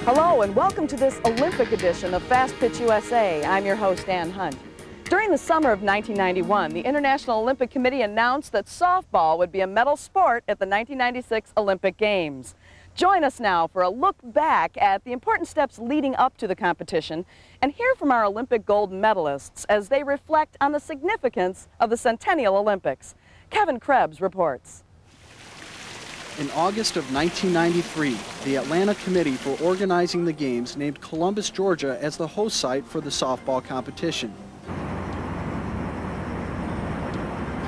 Hello and welcome to this Olympic edition of Fastpitch USA. I'm your host, Ann Hunt. During the summer of 1991, the International Olympic Committee announced that softball would be a medal sport at the 1996 Olympic Games. Join us now for a look back at the important steps leading up to the competition and hear from our Olympic gold medalists as they reflect on the significance of the Centennial Olympics. Kevin Krebs reports. In August of 1993, the Atlanta Committee for Organizing the Games named Columbus, Georgia as the host site for the softball competition.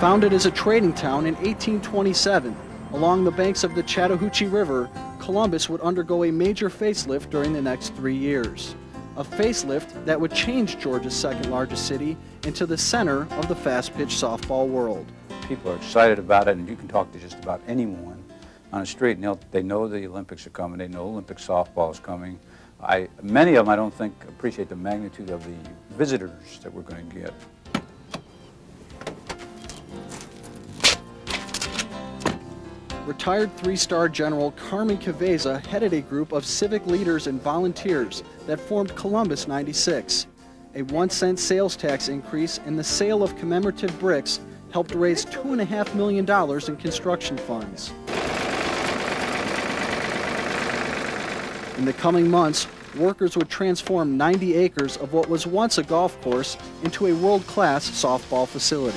Founded as a trading town in 1827, along the banks of the Chattahoochee River, Columbus would undergo a major facelift during the next 3 years. A facelift that would change Georgia's second largest city into the center of the fast-pitch softball world. People are excited about it, and you can talk to just about anyone on the street, and they know the Olympics are coming. They know Olympic softball is coming. Many of them, I don't think, appreciate the magnitude of the visitors that we're going to get. Retired three-star General Carmen Caveza headed a group of civic leaders and volunteers that formed Columbus 96. A 1-cent sales tax increase and the sale of commemorative bricks helped raise $2.5 million in construction funds. In the coming months, workers would transform 90 acres of what was once a golf course into a world-class softball facility.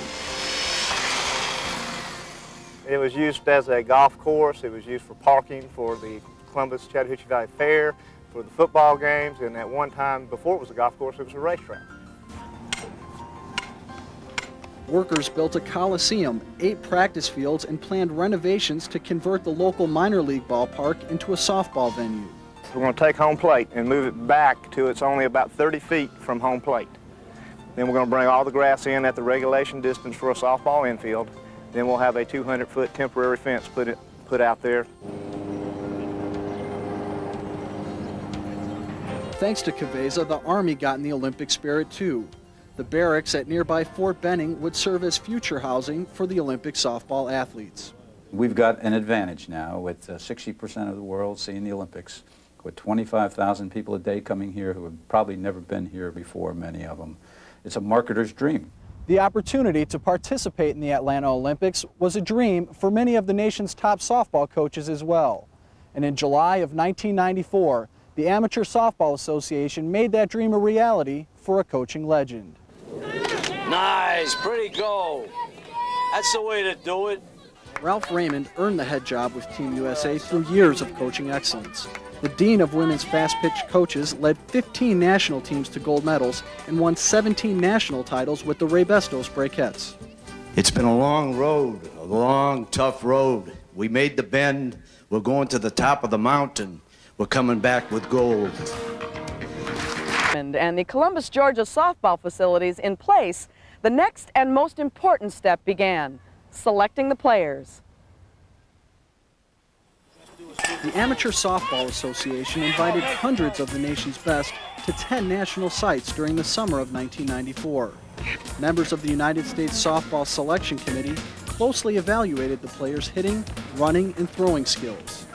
It was used as a golf course. It was used for parking for the Columbus Chattahoochee Valley Fair, for the football games, and at one time, before it was a golf course, it was a racetrack. Workers built a coliseum, 8 practice fields, and planned renovations to convert the local minor league ballpark into a softball venue. We're going to take home plate and move it back to it's only about 30 feet from home plate. Then we're going to bring all the grass in at the regulation distance for a softball infield. Then we'll have a 200-foot temporary fence put out there. Thanks to Caveza, the Army got in the Olympic spirit too. The barracks at nearby Fort Benning would serve as future housing for the Olympic softball athletes. We've got an advantage now with 60% of the world seeing the Olympics, with 25,000 people a day coming here who have probably never been here before, many of them. It's a marketer's dream. The opportunity to participate in the Atlanta Olympics was a dream for many of the nation's top softball coaches as well. And in July of 1994, the Amateur Softball Association made that dream a reality for a coaching legend. Nice, pretty goal. That's the way to do it. Ralph Raymond earned the head job with Team USA through years of coaching excellence. The Dean of Women's Fast Pitch Coaches led 15 national teams to gold medals and won 17 national titles with the Ray Bestos Breakettes. It's been a long road, a long, tough road. We made the bend. We're going to the top of the mountain. We're coming back with gold. And the Columbus, Georgia softball facilities in place, the next and most important step began: selecting the players. The Amateur Softball Association invited hundreds of the nation's best to 10 national sites during the summer of 1994. Members of the United States Softball Selection Committee closely evaluated the players' hitting, running, and throwing skills.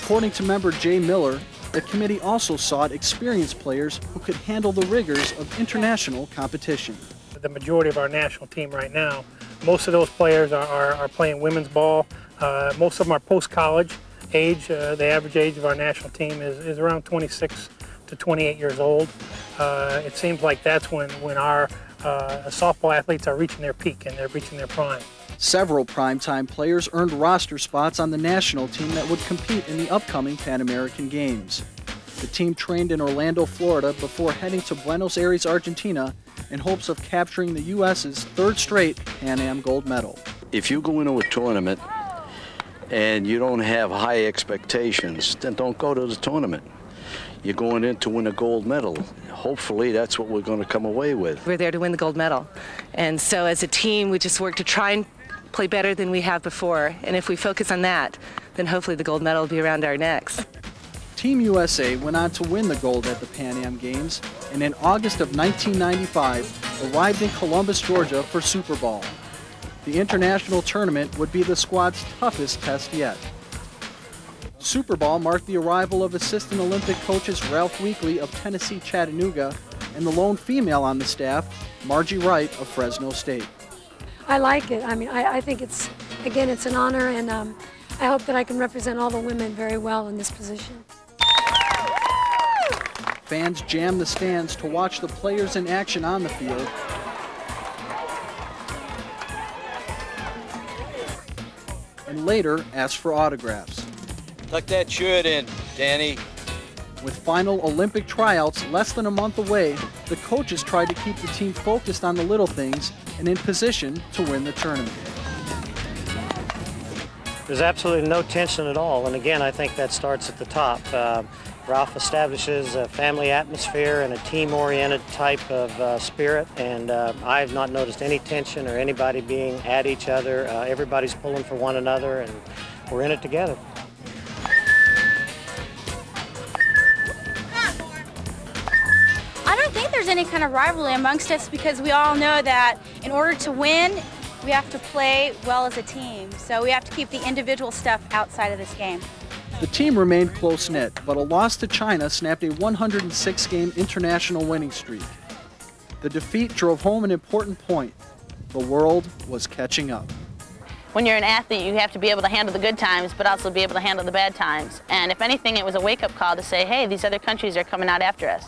According to member Jay Miller, the committee also sought experienced players who could handle the rigors of international competition. The majority of our national team right now, most of those players are playing women's ball. Most of them are post-college age. The average age of our national team is around 26 to 28 years old. It seems like that's when our softball athletes are reaching their peak and they're reaching their prime. Several primetime players earned roster spots on the national team that would compete in the upcoming Pan American Games. The team trained in Orlando, Florida before heading to Buenos Aires, Argentina in hopes of capturing the U.S.'s 3rd straight Pan Am gold medal. If you go into a tournament and you don't have high expectations, then don't go to the tournament. You're going in to win a gold medal. Hopefully that's what we're going to come away with. We're there to win the gold medal. And so as a team, we just work to try and play better than we have before. And if we focus on that, then hopefully the gold medal will be around our necks. Team USA went on to win the gold at the Pan Am Games, and in August of 1995 arrived in Columbus, Georgia for Super Ball. The international tournament would be the squad's toughest test yet. Super Ball marked the arrival of assistant Olympic coaches Ralph Weekly of Tennessee Chattanooga and the lone female on the staff, Margie Wright of Fresno State. I like it. I mean, I think it's, again, it's an honor, and I hope that I can represent all the women very well in this position. Fans jammed the stands to watch the players in action on the field. And later asked for autographs. Tuck that shirt in, Danny. With final Olympic tryouts less than a month away, the coaches tried to keep the team focused on the little things and in position to win the tournament. There's absolutely no tension at all, and again, I think that starts at the top. Ralph establishes a family atmosphere and a team-oriented type of spirit, and I've not noticed any tension or anybody being at each other. Everybody's pulling for one another, and we're in it together. I don't think there's any kind of rivalry amongst us because we all know that in order to win, we have to play well as a team. So we have to keep the individual stuff outside of this game. The team remained close-knit, but a loss to China snapped a 106-game international winning streak. The defeat drove home an important point. The world was catching up. When you're an athlete, you have to be able to handle the good times, but also be able to handle the bad times. And if anything, it was a wake-up call to say, hey, these other countries are coming out after us.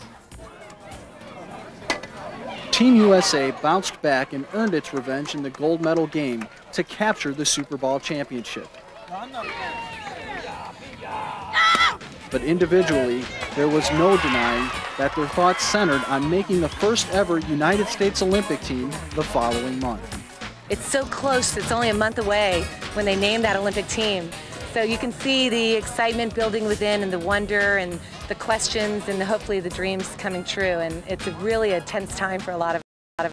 Team USA bounced back and earned its revenge in the gold medal game to capture the Super Bowl championship. But individually, there was no denying that their thoughts centered on making the first ever United States Olympic team the following month. It's so close, it's only a month away when they named that Olympic team. So you can see the excitement building within and the wonder and the questions and hopefully the dreams coming true. And it's really a tense time for a lot of